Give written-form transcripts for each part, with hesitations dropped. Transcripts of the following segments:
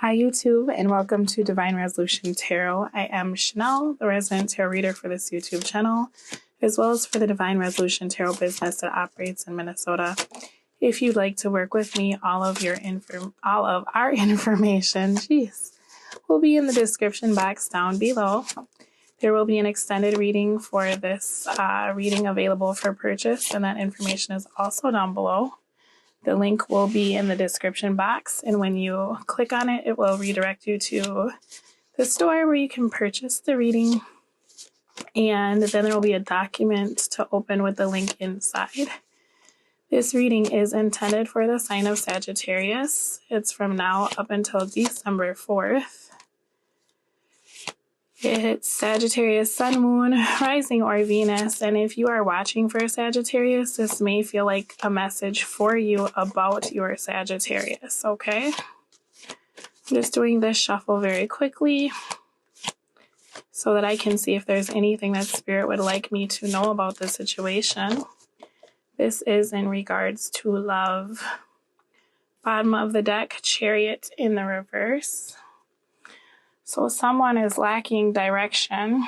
Hi YouTube, and welcome to Divine Resolution Tarot. I am Chanel, the resident tarot reader for this YouTube channel, as well as for the Divine Resolution Tarot business that operates in Minnesota. If you'd like to work with me, all of our information, will be in the description box down below. There will be an extended reading for this reading available for purchase, and that information is also down below. The link will be in the description box, and when you click on it, it will redirect you to the store where you can purchase the reading, and then there will be a document to open with the link inside. This reading is intended for the sign of Sagittarius. It's from now up until December 4th. It's Sagittarius, Sun, Moon, Rising, or Venus. And if you are watching for Sagittarius, this may feel like a message for you about your Sagittarius, okay? I'm just doing this shuffle very quickly so that I can see if there's anything that Spirit would like me to know about the situation. This is in regards to love. Bottom of the deck, Chariot in the reverse. So someone is lacking direction.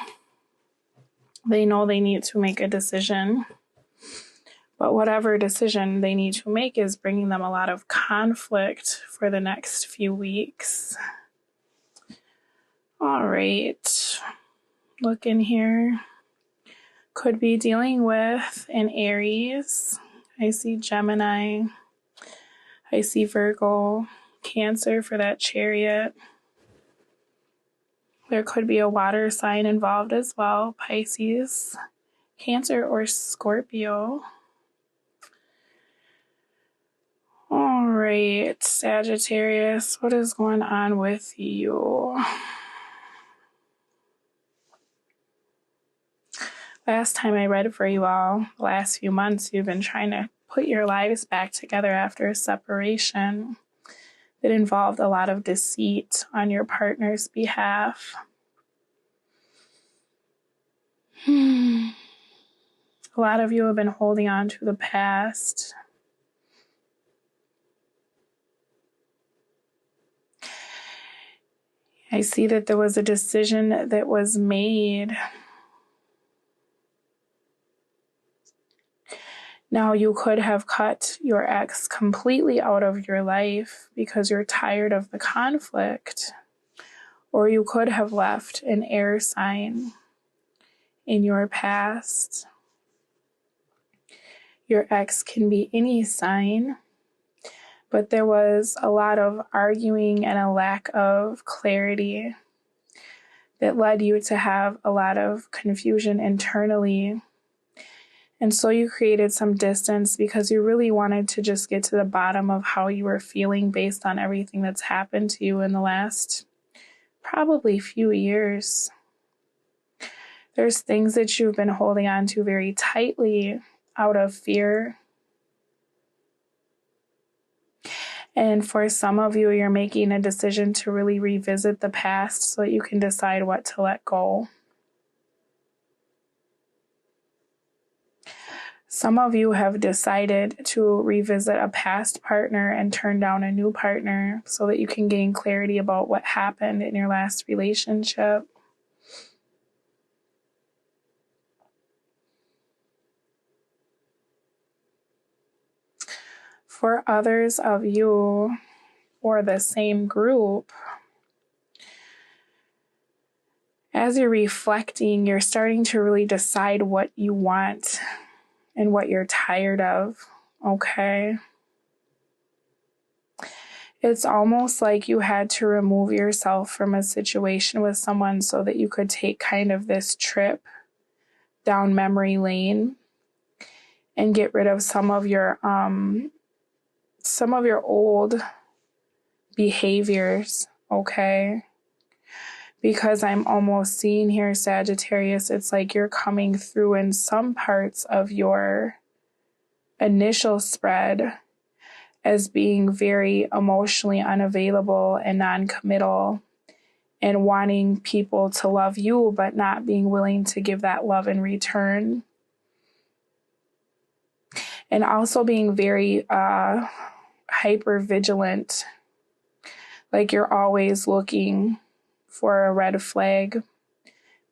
They know they need to make a decision, but whatever decision they need to make is bringing them a lot of conflict for the next few weeks. All right, look in here. Could be dealing with an Aries. I see Gemini. I see Virgo, Cancer for that Chariot. There could be a water sign involved as well, Pisces, Cancer, or Scorpio. All right, Sagittarius, what is going on with you? Last time I read for you all, the last few months, you've been trying to put your lives back together after a separation that involved a lot of deceit on your partner's behalf. A lot of you have been holding on to the past. I see that there was a decision that was made. Now, you could have cut your ex completely out of your life because you're tired of the conflict, or you could have left an air sign in your past. Your ex can be any sign, but there was a lot of arguing and a lack of clarity that led you to have a lot of confusion internally. And so you created some distance because you really wanted to just get to the bottom of how you were feeling based on everything that's happened to you in the last probably few years. There's things that you've been holding on to very tightly out of fear. And for some of you, you're making a decision to really revisit the past so that you can decide what to let go. Some of you have decided to revisit a past partner and turn down a new partner so that you can gain clarity about what happened in your last relationship. For others of you, or the same group, as you're reflecting, you're starting to really decide what you want and what you're tired of, okay? It's almost like you had to remove yourself from a situation with someone so that you could take kind of this trip down memory lane and get rid of some of your old behaviors, okay? Because I'm almost seeing here, Sagittarius, it's like you're coming through in some parts of your initial spread as being very emotionally unavailable and non-committal and wanting people to love you, but not being willing to give that love in return. And also being very hyper vigilant like you're always looking for a red flag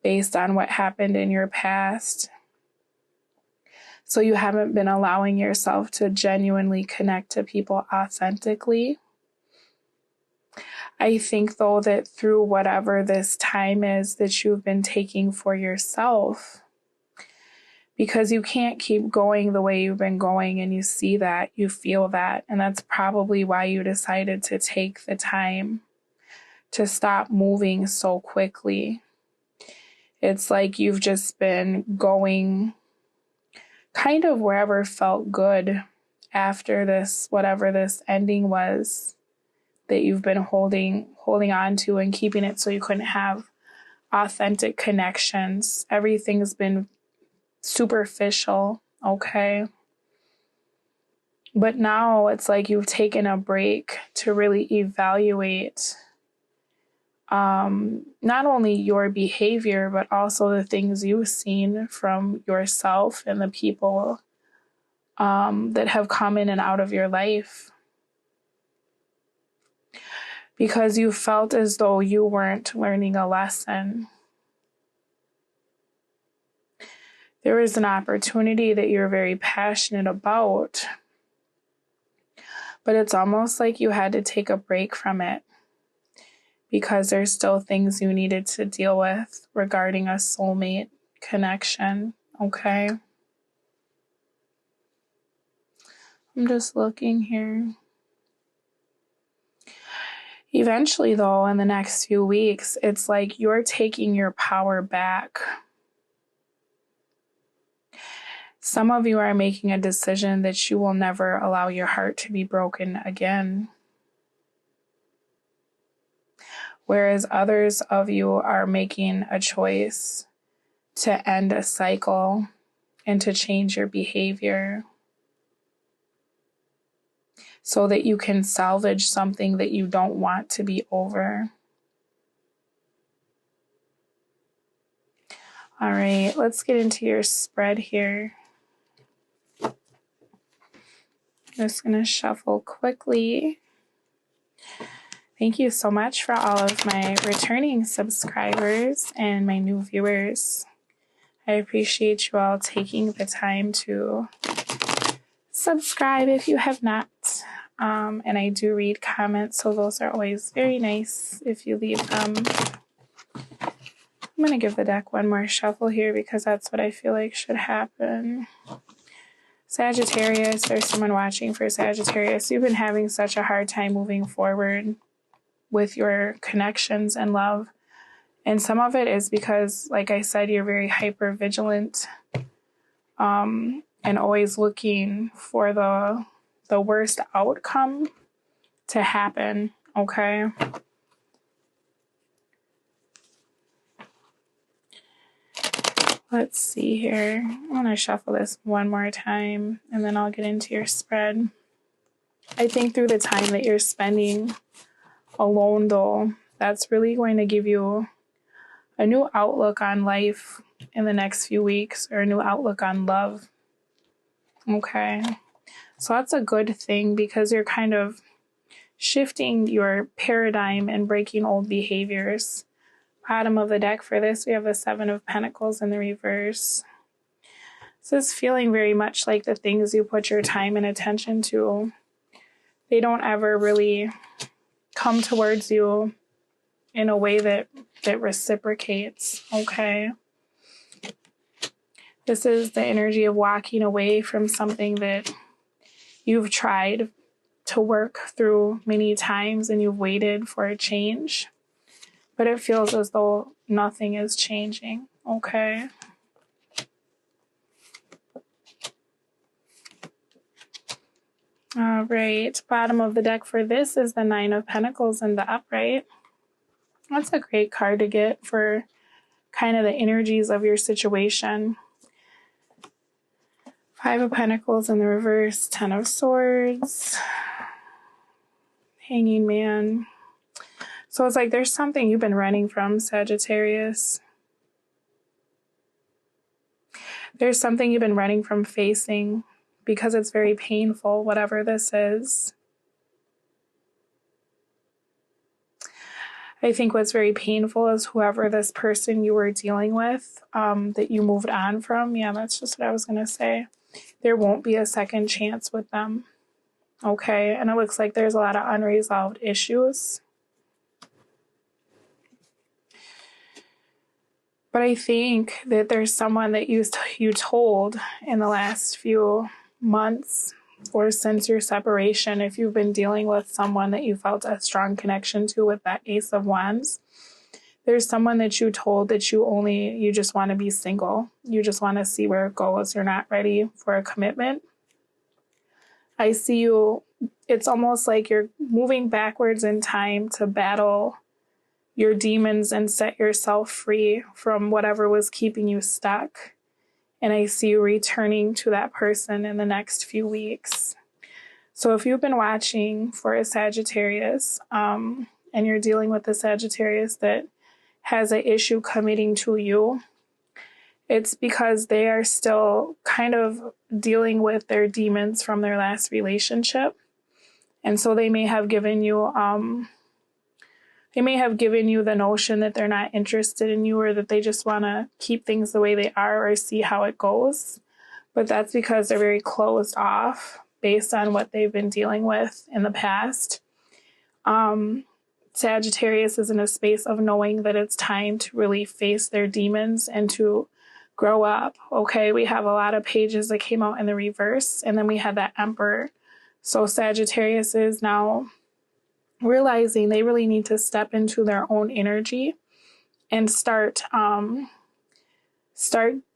based on what happened in your past. So you haven't been allowing yourself to genuinely connect to people authentically. I think, though, that through whatever this time is that you've been taking for yourself, because you can't keep going the way you've been going, and you see that, you feel that, and that's probably why you decided to take the time to stop moving so quickly. It's like you've just been going kind of wherever felt good after this, whatever this ending was that you've been holding on to and keeping it so you couldn't have authentic connections. Everything's been superficial, okay? But now it's like you've taken a break to really evaluate not only your behavior, but also the things you've seen from yourself and the people that have come in and out of your life. Because you felt as though you weren't learning a lesson. There was an opportunity that you're very passionate about, but it's almost like you had to take a break from it because there's still things you needed to deal with regarding a soulmate connection, okay? I'm just looking here. Eventually, though, in the next few weeks, it's like you're taking your power back. Some of you are making a decision that you will never allow your heart to be broken again. Whereas others of you are making a choice to end a cycle and to change your behavior so that you can salvage something that you don't want to be over. All right, let's get into your spread here. Just going to shuffle quickly. Thank you so much for all of my returning subscribers and my new viewers. I appreciate you all taking the time to subscribe if you have not. And I do read comments, so those are always very nice if you leave them. I'm going to give the deck one more shuffle here because that's what I feel like should happen. Sagittarius, there's someone watching for Sagittarius. You've been having such a hard time moving forward with your connections and love. And some of it is because, like I said, you're very hyper vigilant and always looking for the worst outcome to happen, okay? Let's see here. I'm going to shuffle this one more time and then I'll get into your spread. I think through the time that you're spending alone, though, that's really going to give you a new outlook on life in the next few weeks, or a new outlook on love. Okay. So that's a good thing because you're kind of shifting your paradigm and breaking old behaviors. Bottom of the deck for this, we have the Seven of Pentacles in the reverse. This is feeling very much like the things you put your time and attention to, they don't ever really come towards you in a way that reciprocates, okay? This is the energy of walking away from something that you've tried to work through many times and you've waited for a change, but it feels as though nothing is changing, okay? All right, bottom of the deck for this is the Nine of Pentacles in the upright. That's a great card to get for kind of the energies of your situation. Five of Pentacles in the reverse, Ten of Swords, Hanging Man. So it's like there's something you've been running from, Sagittarius. There's something you've been running from facing because it's very painful, whatever this is. I think what's very painful is whoever this person you were dealing with, that you moved on from. Yeah, that's just what I was going to say. There won't be a second chance with them. Okay, and it looks like there's a lot of unresolved issues. But I think that there's someone that you told in the last few months or since your separation, if you've been dealing with someone that you felt a strong connection to with that Ace of Wands, there's someone that you told that you just want to be single. You just want to see where it goes. You're not ready for a commitment. I see you, it's almost like you're moving backwards in time to battle your demons and set yourself free from whatever was keeping you stuck. And I see you returning to that person in the next few weeks. So if you've been watching for a Sagittarius, and you're dealing with a Sagittarius that has an issue committing to you, it's because they are still kind of dealing with their demons from their last relationship. And so they may have given you the notion that they're not interested in you, or that they just want to keep things the way they are or see how it goes. But that's because they're very closed off based on what they've been dealing with in the past. Sagittarius is in a space of knowing that it's time to really face their demons and to grow up. Okay, we have a lot of pages that came out in the reverse, and then we had that Emperor. So Sagittarius is now realizing they really need to step into their own energy and start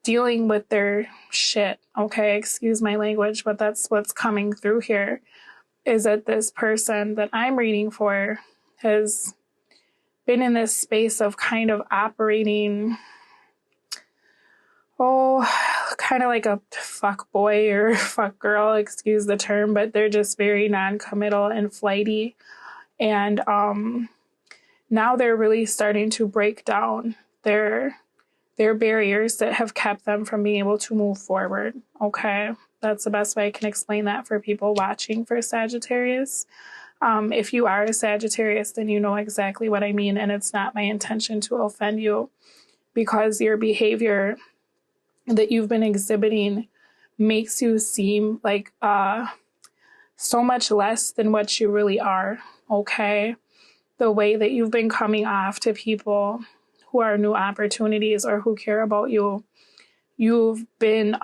dealing with their shit. Okay, excuse my language, but that's what's coming through here, is that this person that I'm reading for has been in this space of kind of operating, kind of like a fuck boy or fuck girl, excuse the term, but they're just very non-committal and flighty. And now they're really starting to break down their barriers that have kept them from being able to move forward. Okay, that's the best way I can explain that for people watching for Sagittarius. If you are a Sagittarius, then you know exactly what I mean, and it's not my intention to offend you, because your behavior that you've been exhibiting makes you seem like so much less than what you really are. Okay, the way that you've been coming off to people who are new opportunities or who care about you, you've been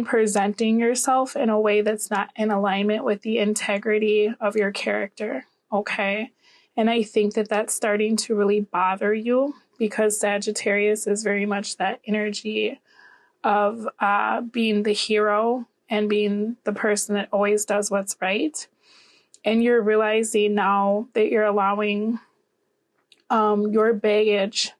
presenting yourself in a way that's not in alignment with the integrity of your character. Okay, and I think that that's starting to really bother you, because Sagittarius is very much that energy of being the hero and being the person that always does what's right. And you're realizing now that you're allowing your baggage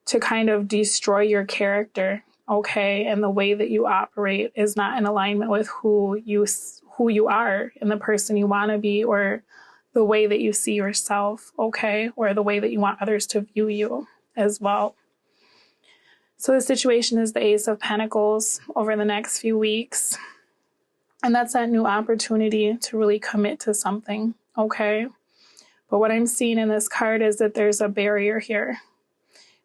to kind of destroy your character, okay? And the way that you operate is not in alignment with who you are and the person you want to be, or the way that you see yourself, okay? Or the way that you want others to view you as well. So the situation is the Ace of Pentacles over the next few weeks. And that's that new opportunity to really commit to something, okay? But what I'm seeing in this card is that there's a barrier here.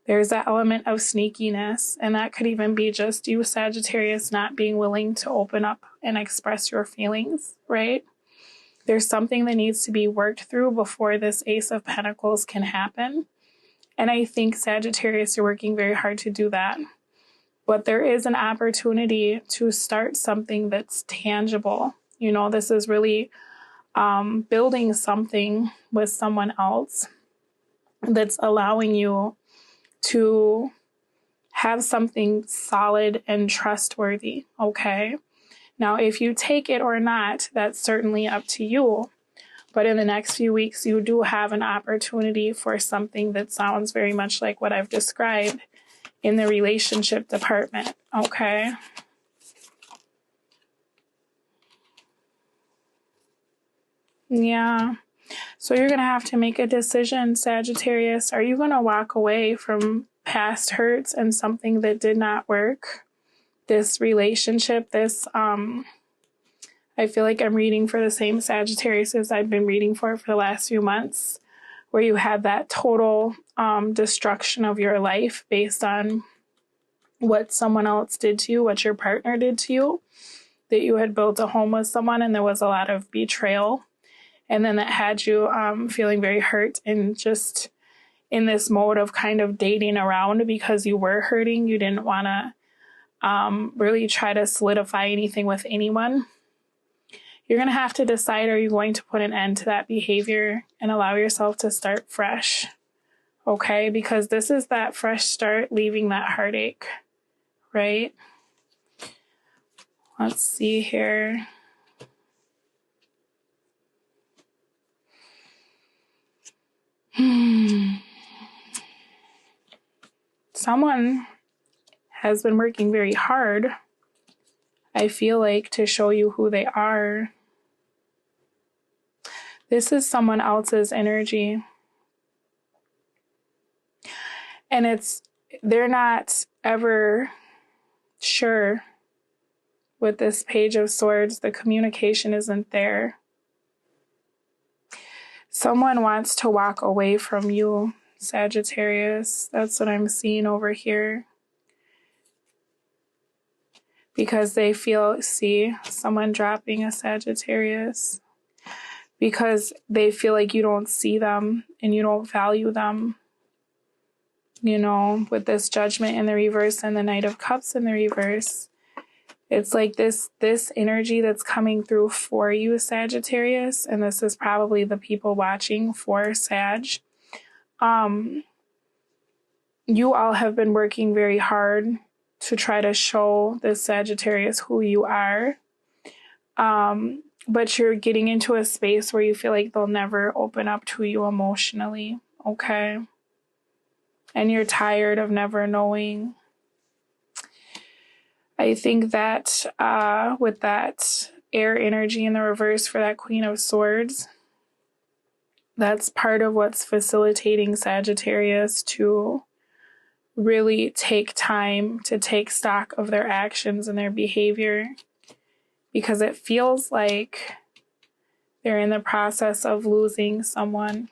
There's that element of sneakiness, and that could even be just you, Sagittarius, not being willing to open up and express your feelings, right? There's something that needs to be worked through before this Ace of Pentacles can happen. And I think, Sagittarius, you're working very hard to do that. But there is an opportunity to start something that's tangible. You know, this is really building something with someone else that's allowing you to have something solid and trustworthy, okay? Now, if you take it or not, that's certainly up to you. But in the next few weeks, you do have an opportunity for something that sounds very much like what I've described in the relationship department, okay? Yeah. So you're going to have to make a decision, Sagittarius. Are you going to walk away from past hurts and something that did not work? This relationship, I feel like I'm reading for the same Sagittarius as I've been reading for the last few months. where you had that total destruction of your life based on what someone else did to you, what your partner did to you, that you had built a home with someone and there was a lot of betrayal. And then that had you feeling very hurt and just in this mode of kind of dating around because you were hurting. You didn't want to really try to solidify anything with anyone. You're going to have to decide, are you going to put an end to that behavior and allow yourself to start fresh? Okay, because this is that fresh start, leaving that heartache, right? Let's see here. Someone has been working very hard, I feel like, to show you who they are. This is someone else's energy. And they're not ever sure with this Page of Swords. The communication isn't there. Someone wants to walk away from you, Sagittarius. That's what I'm seeing over here. Because they see someone dropping a Sagittarius. Because they feel like you don't see them and you don't value them. You know, with this Judgment in the reverse and the Knight of Cups in the reverse. It's like this energy that's coming through for you, Sagittarius. And this is probably the people watching for Sag. You all have been working very hard to try to show this Sagittarius who you are. But you're getting into a space where you feel like they'll never open up to you emotionally, okay? And you're tired of never knowing. I think that with that air energy in the reverse for that Queen of Swords, that's part of what's facilitating Sagittarius to really take time to take stock of their actions and their behavior, because it feels like they're in the process of losing someone,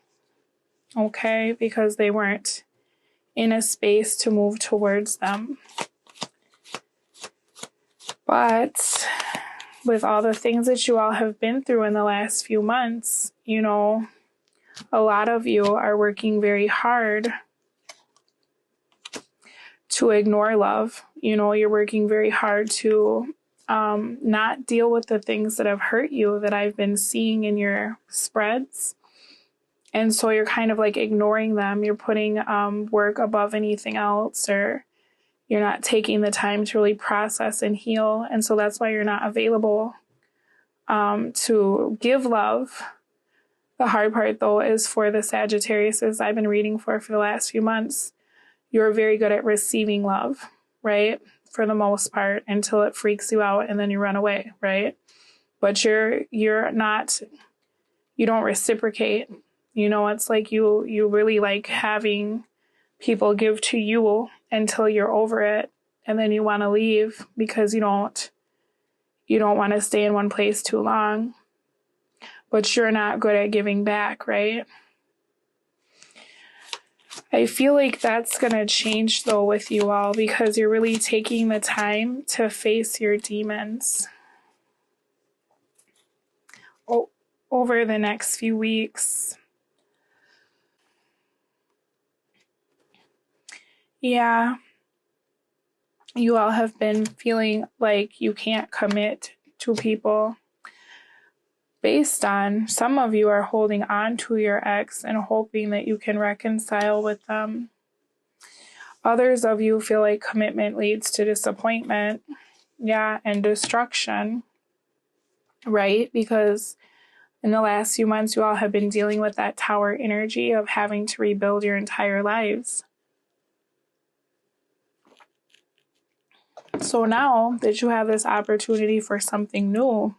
okay? Because they weren't in a space to move towards them. But with all the things that you all have been through in the last few months, you know, a lot of you are working very hard to ignore love. You know, you're working very hard to not deal with the things that have hurt you that I've been seeing in your spreads. And so you're kind of like ignoring them. You're putting work above anything else, or you're not taking the time to really process and heal. And so that's why you're not available to give love. The hard part, though, is for the Sagittariuses I've been reading for the last few months. You're very good at receiving love, right? For the most part, until it freaks you out and then you run away, right? But you're not, you don't reciprocate. You know, it's like you really like having people give to you until you're over it, and then you want to leave because you don't want to stay in one place too long. But you're not good at giving back, right? I feel like that's going to change, though, with you all, because you're really taking the time to face your demons over the next few weeks. Yeah, you all have been feeling like you can't commit to people based on, some of you are holding on to your ex and hoping that you can reconcile with them. Others of you feel like commitment leads to disappointment, and destruction, right? Because in the last few months, you all have been dealing with that Tower energy of having to rebuild your entire lives. So now that you have this opportunity for something new,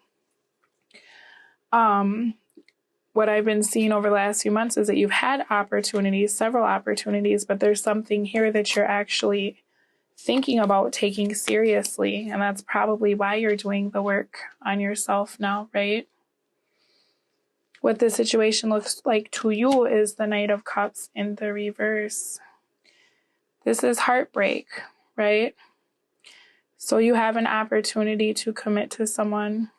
what I've been seeing over the last few months is that you've had opportunities, several opportunities, but there's something here that you're actually thinking about taking seriously. And that's probably why you're doing the work on yourself now, right? What the situation looks like to you is the Knight of Cups in the reverse. This is heartbreak, right? So you have an opportunity to commit to someone.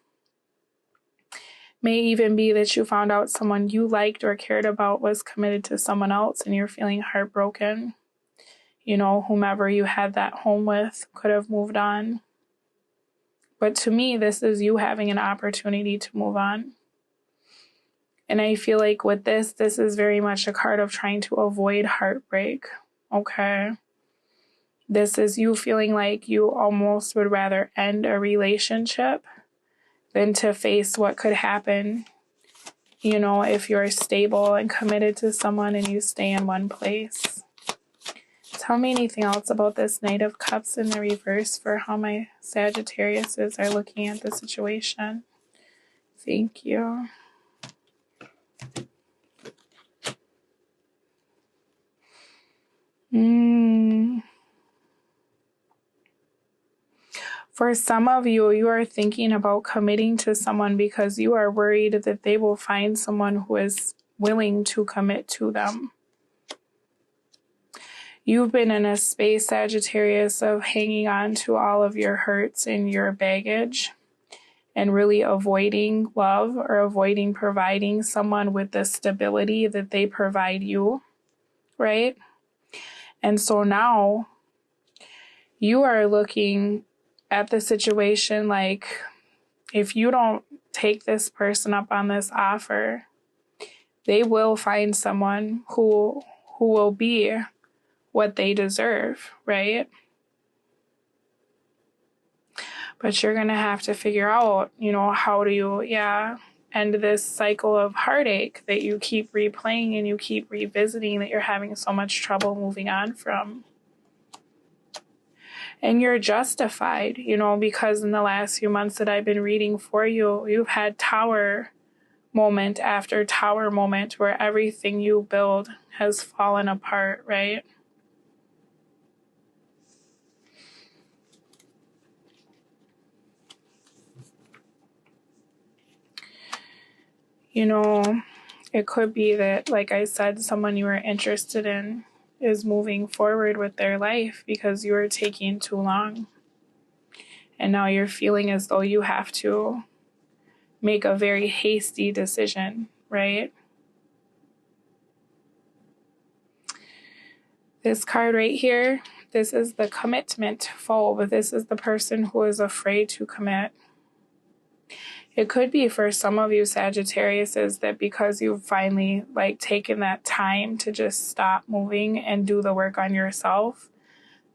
May even be that you found out someone you liked or cared about was committed to someone else and you're feeling heartbroken. You know, whomever you had that home with could have moved on. But to me, this is you having an opportunity to move on. And I feel like with this is very much a card of trying to avoid heartbreak, okay? This is you feeling like you almost would rather end a relationship than to face what could happen, you know, if you're stable and committed to someone and you stay in one place. Tell me anything else about this Knight of Cups in the reverse for how my Sagittariuses are looking at the situation. Thank you. For some of you, you are thinking about committing to someone because you are worried that they will find someone who is willing to commit to them. You've been in a space, Sagittarius, of hanging on to all of your hurts and your baggage and really avoiding love or avoiding providing someone with the stability that they provide you, right? And so now you are looking at the situation like, if you don't take this person up on this offer, they will find someone who will be what they deserve, right? But you're going to have to figure out, you know, how do you, end this cycle of heartache that you keep replaying and you keep revisiting that you're having so much trouble moving on from. And you're justified, you know, because in the last few months that I've been reading for you, you've had tower moment after tower moment where everything you build has fallen apart, right? You know, it could be that, like I said, someone you were interested in is moving forward with their life because you were taking too long. And now you're feeling as though you have to make a very hasty decision, right? This card right here, this is the commitment foe, but this is the person who is afraid to commit. It could be for some of you Sagittarius is that because you've finally taken that time to just stop moving and do the work on yourself,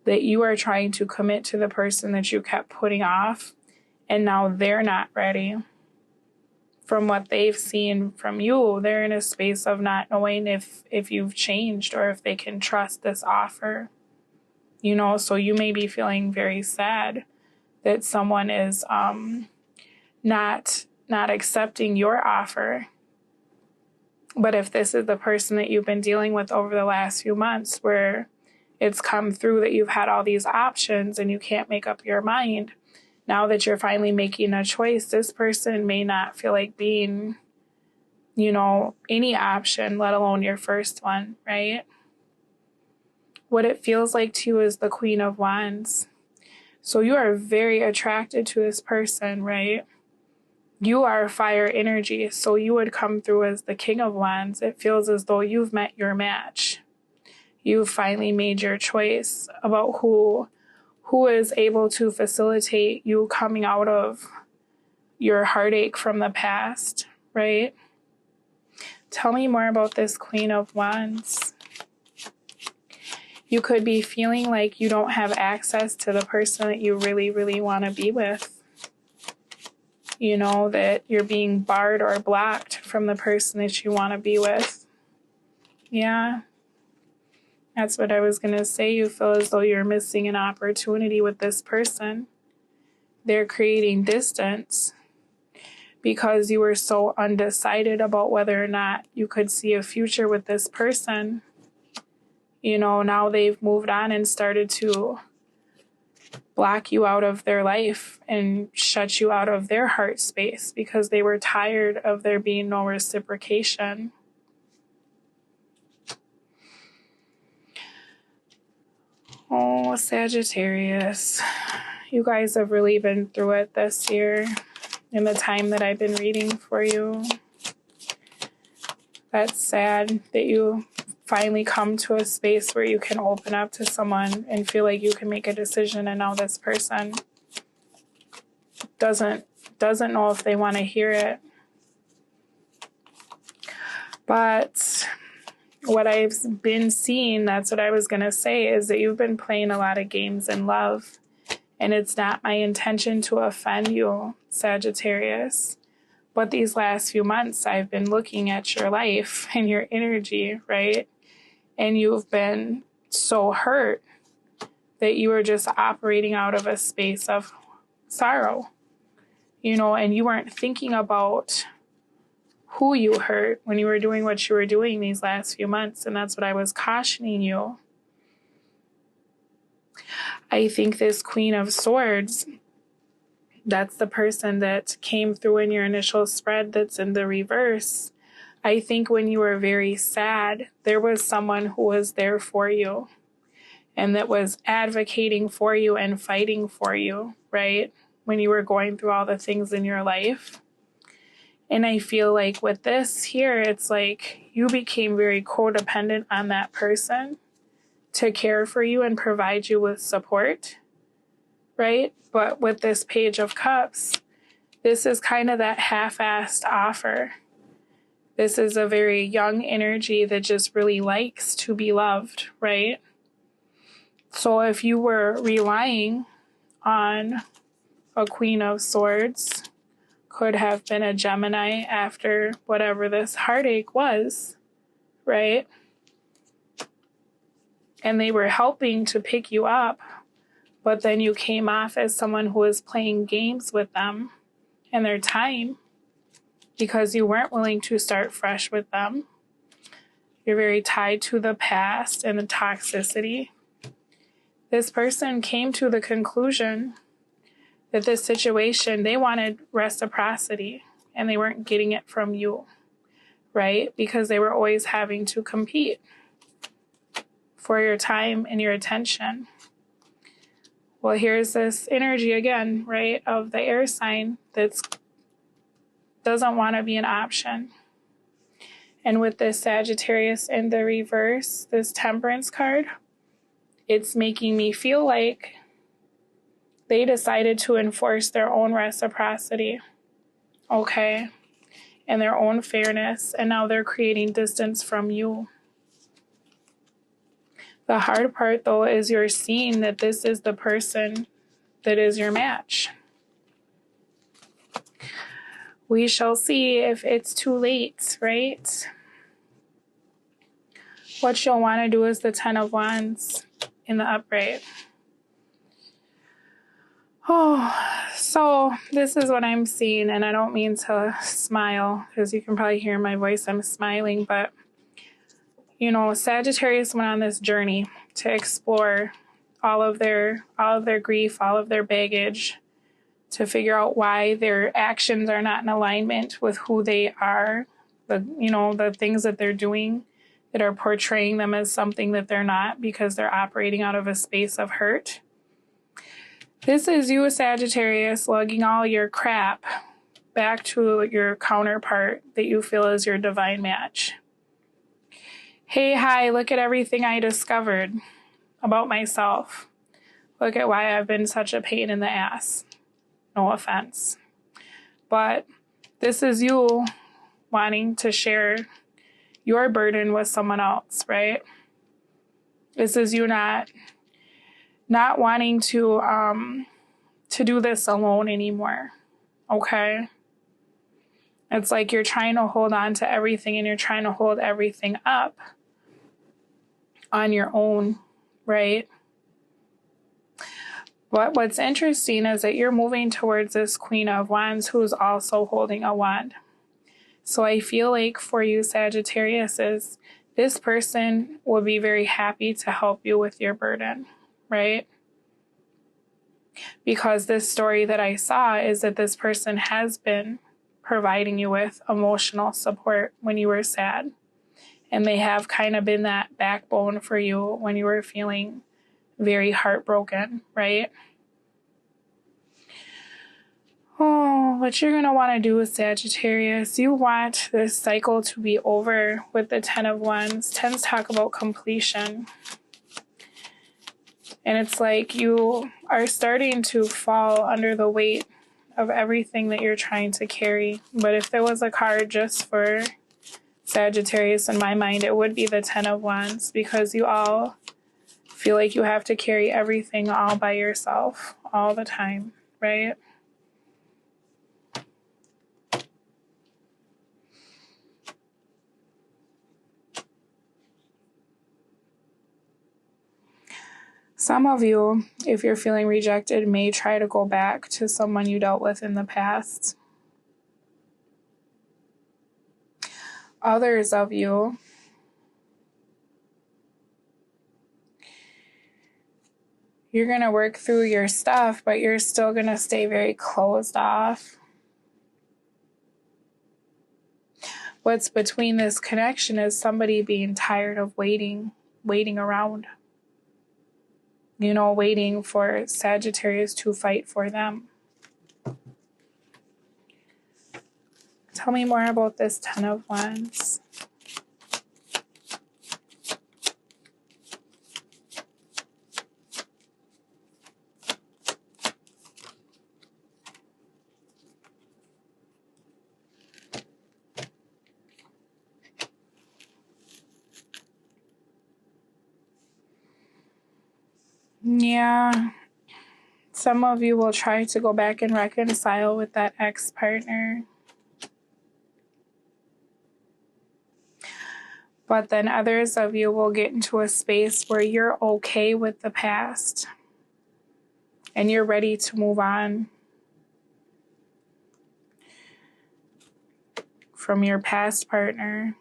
that you are trying to commit to the person that you kept putting off, and now they're not ready. From what they've seen from you, they're in a space of not knowing if you've changed or if they can trust this offer. You know, so you may be feeling very sad that someone is not accepting your offer. But if this is the person that you've been dealing with over the last few months where it's come through that you've had all these options and you can't make up your mind, now that you're finally making a choice, this person may not feel like being, you know, any option, let alone your first one, right? What it feels like to you is the Queen of Wands. So you are very attracted to this person, right? You are fire energy, so you would come through as the King of Wands. It feels as though you've met your match. You've finally made your choice about who is able to facilitate you coming out of your heartache from the past, right? Tell me more about this Queen of Wands. You could be feeling like you don't have access to the person that you really, really want to be with. You know, that you're being barred or blocked from the person that you want to be with. Yeah. That's what I was going to say. You feel as though you're missing an opportunity with this person. They're creating distance because you were so undecided about whether or not you could see a future with this person. You know, now they've moved on and started to block you out of their life and shut you out of their heart space because they were tired of there being no reciprocation. Oh, Sagittarius, you guys have really been through it this year in the time that I've been reading for you. That's sad that you finally come to a space where you can open up to someone and feel like you can make a decision, and now this person doesn't know if they want to hear it. But what I've been seeing, that's what I was going to say, is that you've been playing a lot of games in love. And it's not my intention to offend you, Sagittarius. But these last few months, I've been looking at your life and your energy, right? And you've been so hurt that you were just operating out of a space of sorrow, and you weren't thinking about who you hurt when you were doing what you were doing these last few months. And that's what I was cautioning you. I think this Queen of Swords, that's the person that came through in your initial spread that's in the reverse. I think when you were very sad, there was someone who was there for you and that was advocating for you and fighting for you, right? When you were going through all the things in your life. And I feel like with this here, it's like you became very codependent on that person to care for you and provide you with support, right? But with this Page of Cups, this is kind of that half-assed offer. This is a very young energy that just really likes to be loved, right? So if you were relying on a Queen of Swords, could have been a Gemini after whatever this heartache was, right? And they were helping to pick you up, but then you came off as someone who was playing games with them and their time because you weren't willing to start fresh with them. You're very tied to the past and the toxicity. This person came to the conclusion that this situation, they wanted reciprocity and they weren't getting it from you, right? Because they were always having to compete for your time and your attention. Well, here's this energy again, right, of the air sign that doesn't want to be an option. And with this Sagittarius in the reverse, this Temperance card, it's making me feel like they decided to enforce their own reciprocity, okay, and their own fairness, and now they're creating distance from you. The hard part, though, is you're seeing that this is the person that is your match. We shall see if it's too late, right? What you'll want to do is the Ten of Wands in the upright. Oh, so this is what I'm seeing, and I don't mean to smile because you can probably hear in my voice I'm smiling, but Sagittarius went on this journey to explore all of their grief, all of their baggage, to figure out why their actions are not in alignment with who they are, the things that they're doing that are portraying them as something that they're not because they're operating out of a space of hurt. This is you, Sagittarius, lugging all your crap back to your counterpart that you feel is your divine match. Hey, hi, look at everything I discovered about myself. Look at why I've been such a pain in the ass. No offense. But this is you wanting to share your burden with someone else, right? This is you not wanting to do this alone anymore, okay? It's like you're trying to hold on to everything and you're trying to hold everything up on your own, right? But what's interesting is that you're moving towards this Queen of Wands who's also holding a wand. So I feel like for you, Sagittarius, is this person will be very happy to help you with your burden, right? Because this story that I saw is that this person has been providing you with emotional support when you were sad. And they have kind of been that backbone for you when you were feeling very heartbroken, right? Oh, what you're going to want to do with Sagittarius, you want this cycle to be over with the Ten of Wands. Tens talk about completion. And it's like you are starting to fall under the weight of everything that you're trying to carry. But if there was a card just for Sagittarius in my mind, it would be the Ten of Wands, because you all feel like you have to carry everything all by yourself all the time, right? Some of you, if you're feeling rejected, may try to go back to someone you dealt with in the past. Others of you, you're going to work through your stuff, but you're still going to stay very closed off. What's between this connection is somebody being tired of waiting around. You know, waiting for Sagittarius to fight for them. Tell me more about this Ten of Wands. Yeah, some of you will try to go back and reconcile with that ex-partner. But then others of you will get into a space where you're okay with the past and you're ready to move on from your past partner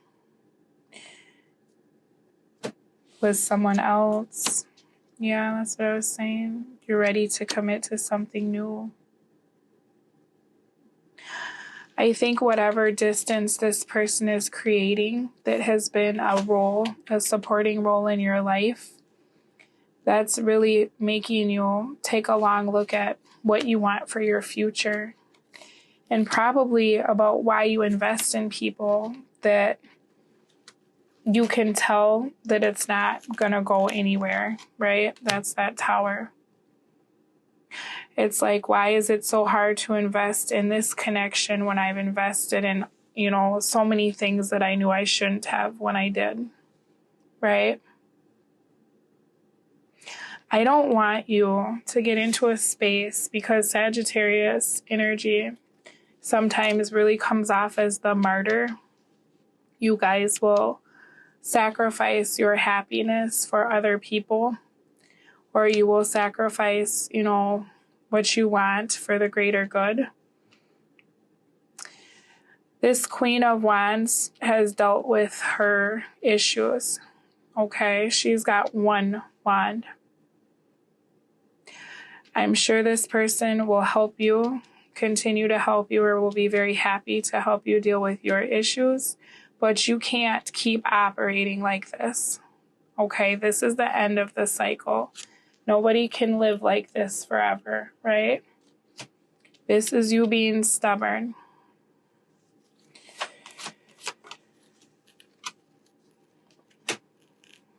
with someone else. Yeah, that's what I was saying. You're ready to commit to something new. I think whatever distance this person is creating that has been a supporting role in your life, that's really making you take a long look at what you want for your future, and probably about why you invest in people that you can tell that it's not going to go anywhere, right? That's that Tower. It's like, why is it so hard to invest in this connection when I've invested in, so many things that I knew I shouldn't have when I did, right? I don't want you to get into a space, because Sagittarius energy sometimes really comes off as the martyr. You guys will sacrifice your happiness for other people, or you will sacrifice, what you want for the greater good. This Queen of Wands has dealt with her issues, okay? She's got one wand. I'm sure this person will help you, continue to help you, or will be very happy to help you deal with your issues. But you can't keep operating like this, okay? This is the end of the cycle. Nobody can live like this forever, right? This is you being stubborn.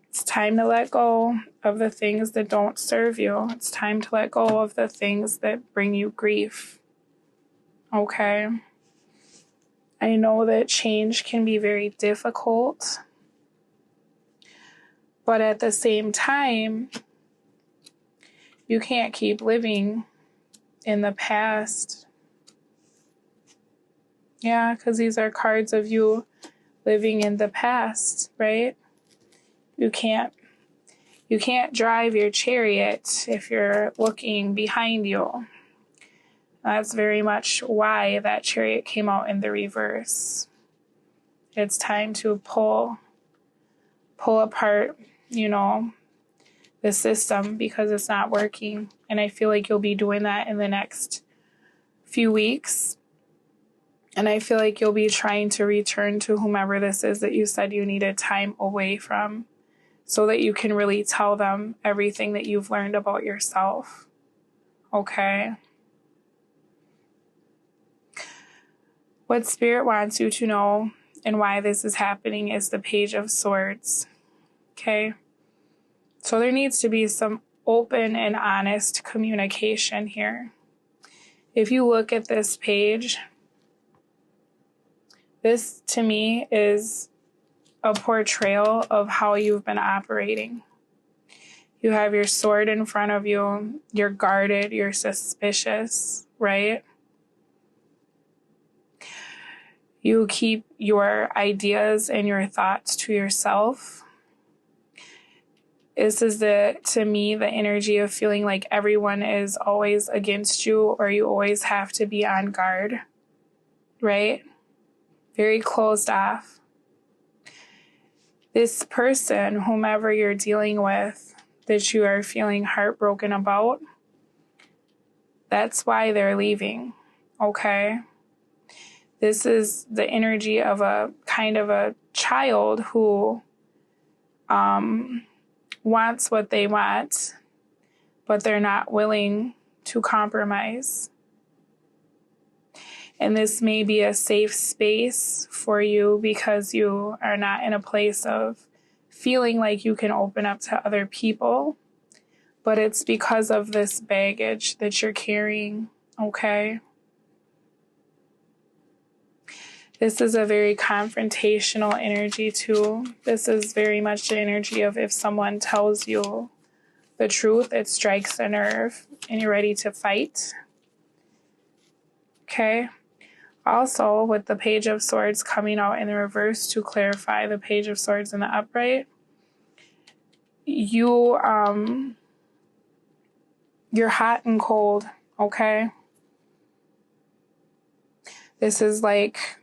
It's time to let go of the things that don't serve you. It's time to let go of the things that bring you grief, okay? I know that change can be very difficult, but at the same time, you can't keep living in the past. Yeah, because these are cards of you living in the past, right? You can't drive your chariot if you're looking behind you. That's very much why that chariot came out in the reverse. It's time to pull apart, the system because it's not working. And I feel like you'll be doing that in the next few weeks. And I feel like you'll be trying to return to whomever this is that you said you needed time away from so that you can really tell them everything that you've learned about yourself. Okay? What Spirit wants you to know and why this is happening is the Page of Swords. Okay? So there needs to be some open and honest communication here. If you look at this page, this to me is a portrayal of how you've been operating. You have your sword in front of you. You're guarded. You're suspicious, right? You keep your ideas and your thoughts to yourself. This is to me, the energy of feeling like everyone is always against you or you always have to be on guard, right? Very closed off. This person, whomever you're dealing with, that you are feeling heartbroken about, that's why they're leaving, okay? This is the energy of a kind of a child who wants what they want, but they're not willing to compromise. And this may be a safe space for you because you are not in a place of feeling like you can open up to other people, but it's because of this baggage that you're carrying, okay? This is a very confrontational energy too. This is very much the energy of if someone tells you the truth, it strikes a nerve and you're ready to fight, okay? Also, with the Page of Swords coming out in the reverse to clarify the Page of Swords in the upright, you're hot and cold, okay? This is like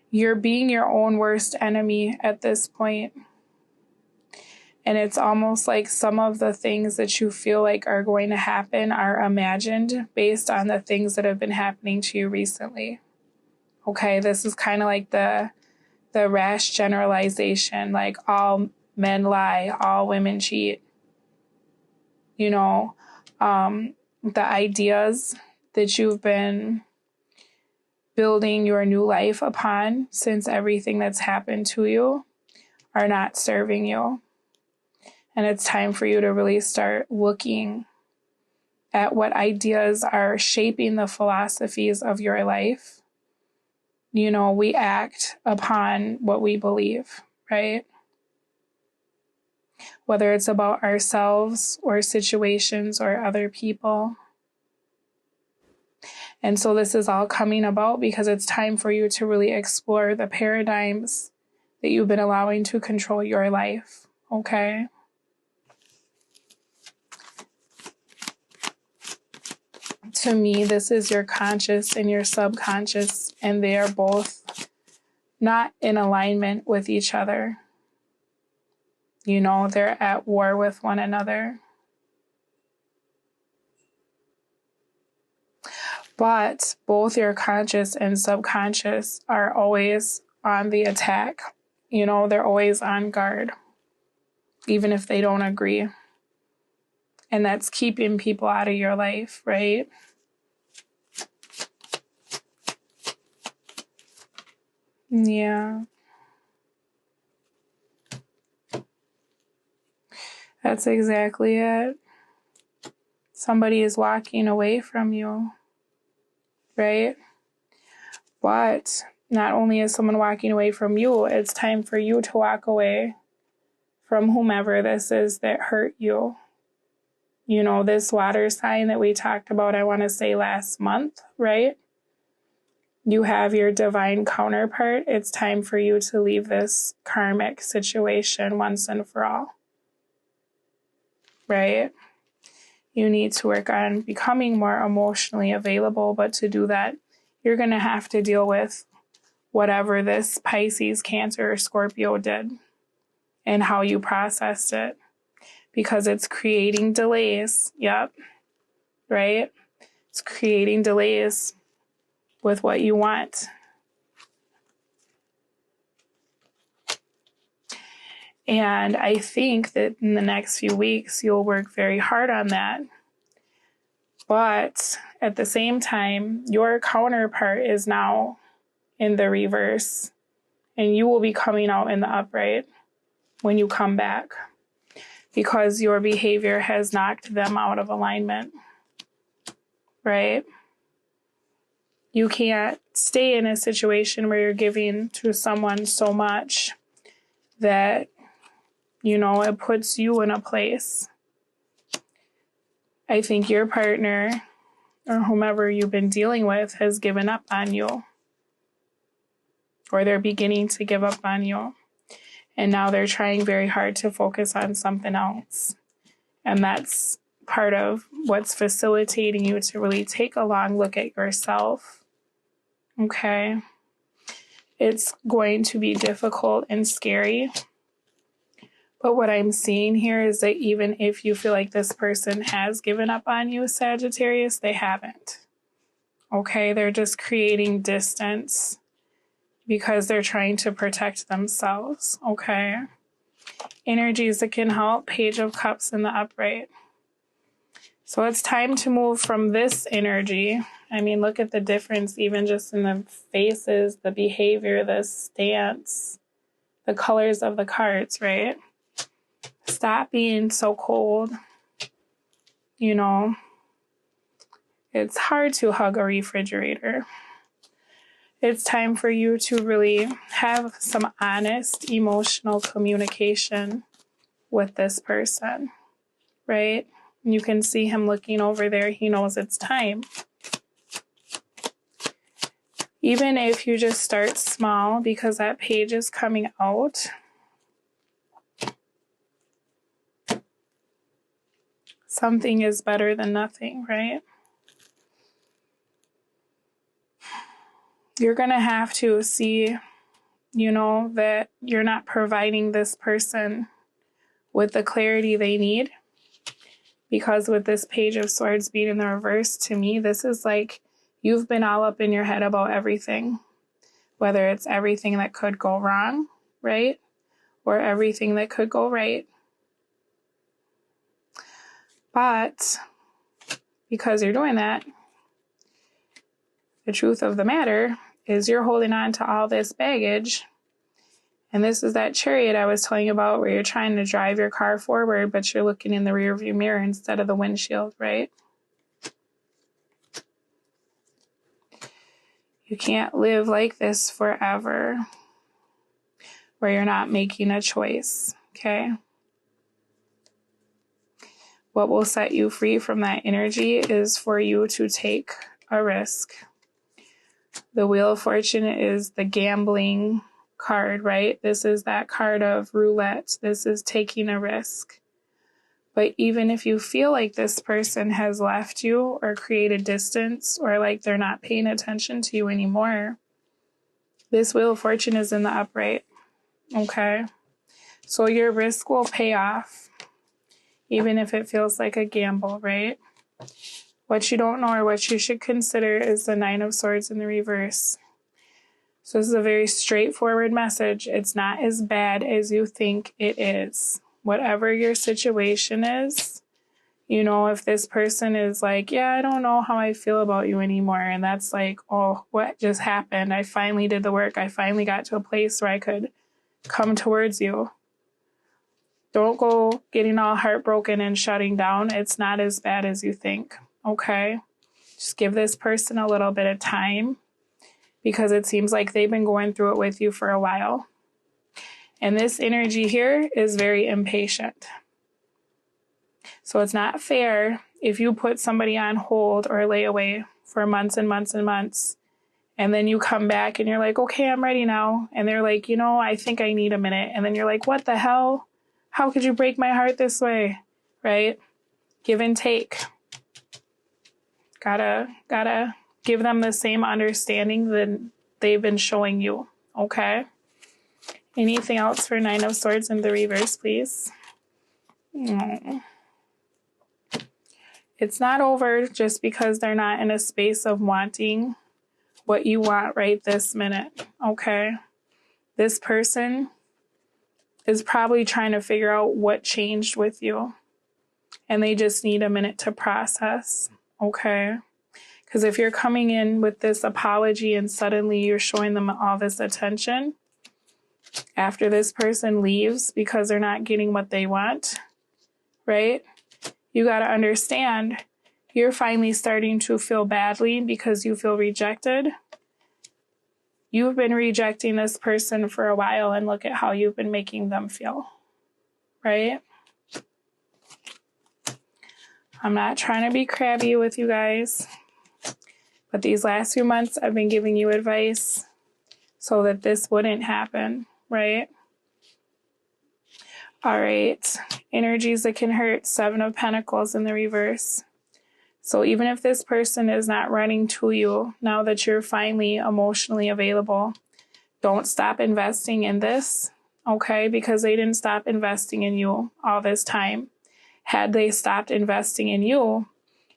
you're being your own worst enemy at this point. And it's almost like some of the things that you feel like are going to happen are imagined based on the things that have been happening to you recently. Okay, this is kind of like the rash generalization, like all men lie, all women cheat. You know, the ideas that you've been building your new life upon since everything that's happened to you are not serving you. And it's time for you to really start looking at what ideas are shaping the philosophies of your life. You know, we act upon what we believe, right? Whether it's about ourselves or situations or other people. And so this is all coming about because it's time for you to really explore the paradigms that you've been allowing to control your life, okay? To me, this is your conscious and your subconscious, and they are both not in alignment with each other. You know, they're at war with one another. But both your conscious and subconscious are always on the attack. You know, they're always on guard, even if they don't agree. And that's keeping people out of your life, right? Yeah. That's exactly it. Somebody is walking away from you, right? But not only is someone walking away from you, it's time for you to walk away from whomever this is that hurt you. You know, this water sign that we talked about, I want to say last month, right? You have your divine counterpart. It's time for you to leave this karmic situation once and for all, right? You need to work on becoming more emotionally available, but to do that, you're going to have to deal with whatever this Pisces, Cancer, or Scorpio did. and how you processed it, because it's creating delays. Yep. Right? It's creating delays with what you want. And I think that in the next few weeks, you'll work very hard on that. But at the same time, your counterpart is now in the reverse, and you will be coming out in the upright when you come back, because your behavior has knocked them out of alignment, right? You can't stay in a situation where you're giving to someone so much that, you know, it puts you in a place. I think your partner or whomever you've been dealing with has given up on you, or they're beginning to give up on you. And now they're trying very hard to focus on something else. And that's part of what's facilitating you to really take a long look at yourself. Okay? It's going to be difficult and scary. But what I'm seeing here is that even if you feel like this person has given up on you, Sagittarius, they haven't. Okay? They're just creating distance because they're trying to protect themselves. Okay? Energies that can help, Page of Cups in the upright. So it's time to move from this energy. I mean, look at the difference even just in the faces, the behavior, the stance, the colors of the cards, right? Stop being so cold. You know, it's hard to hug a refrigerator. It's time for you to really have some honest emotional communication with this person, right? You can see him looking over there. He knows it's time. Even if you just start small, because that page is coming out. Something is better than nothing, right? You're going to have to see, you know, that you're not providing this person with the clarity they need. Because with this Page of Swords being in the reverse, to me, this is like you've been all up in your head about everything. Whether it's everything that could go wrong, right? Or everything that could go right. But because you're doing that, the truth of the matter is you're holding on to all this baggage. And this is that Chariot I was telling you about, where you're trying to drive your car forward, but you're looking in the rearview mirror instead of the windshield, right? You can't live like this forever, where you're not making a choice, okay? What will set you free from that energy is for you to take a risk. The Wheel of Fortune is the gambling card, right? This is that card of roulette. This is taking a risk. But even if you feel like this person has left you or created distance, or like they're not paying attention to you anymore, this Wheel of Fortune is in the upright, okay? So your risk will pay off, even if it feels like a gamble, right? What you don't know or what you should consider is the Nine of Swords in the reverse. So this is a very straightforward message. It's not as bad as you think it is. Whatever your situation is, you know, if this person is like, yeah, I don't know how I feel about you anymore. And that's like, oh, what just happened? I finally did the work. I finally got to a place where I could come towards you. Don't go getting all heartbroken and shutting down. It's not as bad as you think. Okay? Just give this person a little bit of time, because it seems like they've been going through it with you for a while. And this energy here is very impatient. So it's not fair if you put somebody on hold or lay away for months and months and months, and then you come back and you're like, okay, I'm ready now. And they're like, you know, I think I need a minute. And then you're like, what the hell? How could you break my heart this way? Right? Give and take. Gotta give them the same understanding that they've been showing you. Okay? Anything else for Nine of Swords in the reverse, please? It's not over just because they're not in a space of wanting what you want right this minute, okay? This person is probably trying to figure out what changed with you, and they just need a minute to process, okay? Because if you're coming in with this apology and suddenly you're showing them all this attention, after this person leaves because they're not getting what they want, right? You got to understand, you're finally starting to feel badly because you feel rejected. You've been rejecting this person for a while, and look at how you've been making them feel, right? I'm not trying to be crabby with you guys, but these last few months I've been giving you advice so that this wouldn't happen, right? All right, energies that can hurt, Seven of Pentacles in the reverse. So even if this person is not running to you, now that you're finally emotionally available, don't stop investing in this, okay? Because they didn't stop investing in you all this time. Had they stopped investing in you,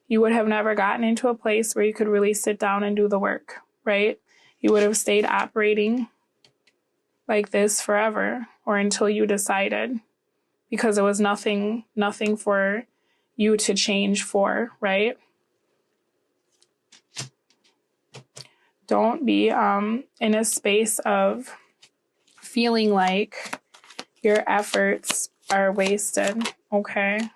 you would have never gotten into a place where you could really sit down and do the work, right? You would have stayed operating like this forever, or until you decided, because it was nothing for you to change for, right? Don't be in a space of feeling like your efforts are wasted, okay?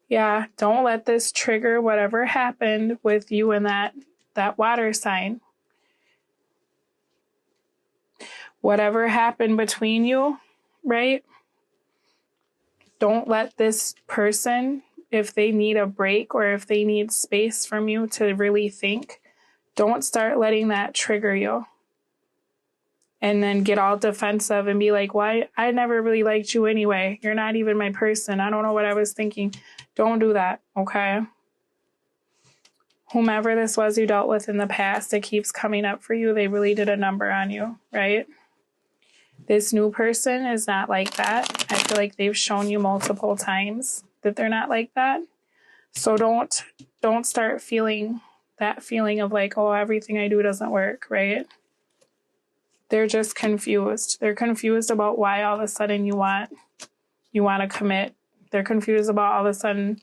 Yeah, don't let this trigger whatever happened with you and that water sign. Whatever happened between you, right? Don't let this person, if they need a break or if they need space from you to really think, don't start letting that trigger you. And then get all defensive and be like, why? I never really liked you anyway. You're not even my person. I don't know what I was thinking. Don't do that, okay? Whomever this was you dealt with in the past that keeps coming up for you, they really did a number on you, right? This new person is not like that. I feel like they've shown you multiple times that they're not like that. So don't start feeling that feeling of like, oh, everything I do doesn't work, right? They're just confused. They're confused about why all of a sudden you want to commit. They're confused about all of a sudden,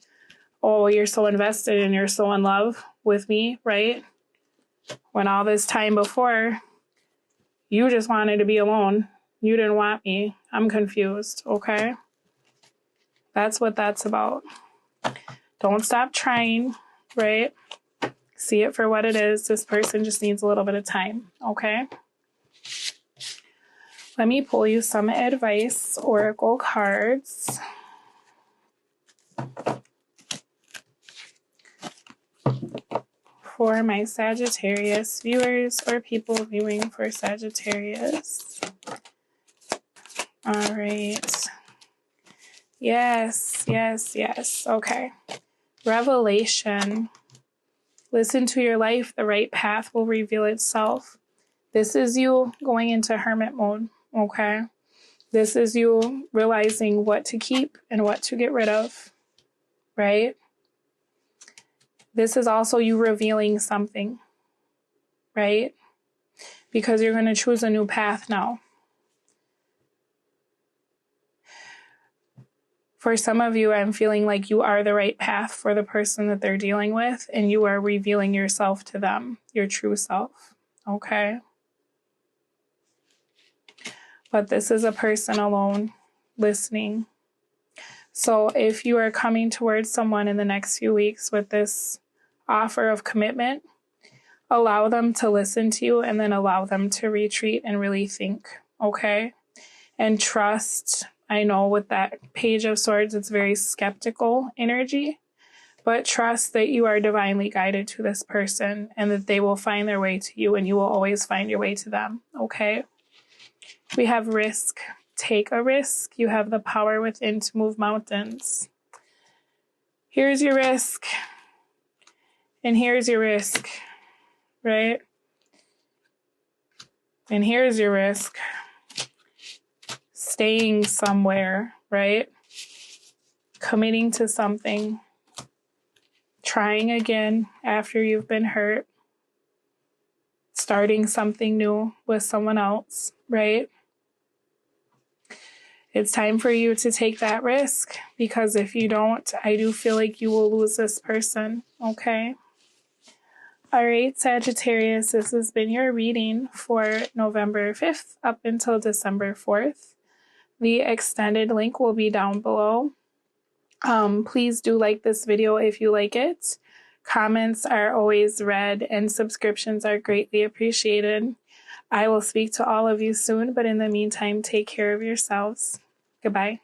oh, you're so invested and you're so in love with me, right? When all this time before, you just wanted to be alone. You didn't want me. I'm confused, okay? That's what that's about. Don't stop trying, right? See it for what it is. This person just needs a little bit of time, okay? Let me pull you some advice, oracle cards. For my Sagittarius viewers or people viewing for Sagittarius. All right. Yes. Okay. Revelation. Listen to your life. The right path will reveal itself. This is you going into hermit mode, okay? This is you realizing what to keep and what to get rid of, right? This is also you revealing something, right? Because you're going to choose a new path now. For some of you, I'm feeling like you are the right path for the person that they're dealing with, and you are revealing yourself to them, your true self, okay? But this is a person alone listening. So if you are coming towards someone in the next few weeks with this offer of commitment, allow them to listen to you and then allow them to retreat and really think, okay? And trust. I know with that Page of Swords, it's very skeptical energy, but trust that you are divinely guided to this person and that they will find their way to you and you will always find your way to them, okay? We have risk. Take a risk. You have the power within to move mountains. Here's your risk. And here's your risk, right? And here's your risk. staying somewhere, right? Committing to something, trying again after you've been hurt, starting something new with someone else, right? It's time for you to take that risk, because if you don't, I do feel like you will lose this person, okay? All right, Sagittarius, this has been your reading for November 5th up until December 4th. The extended link will be down below. Please do like this video if you like it. Comments are always read and subscriptions are greatly appreciated. I will speak to all of you soon, but in the meantime, take care of yourselves. Goodbye.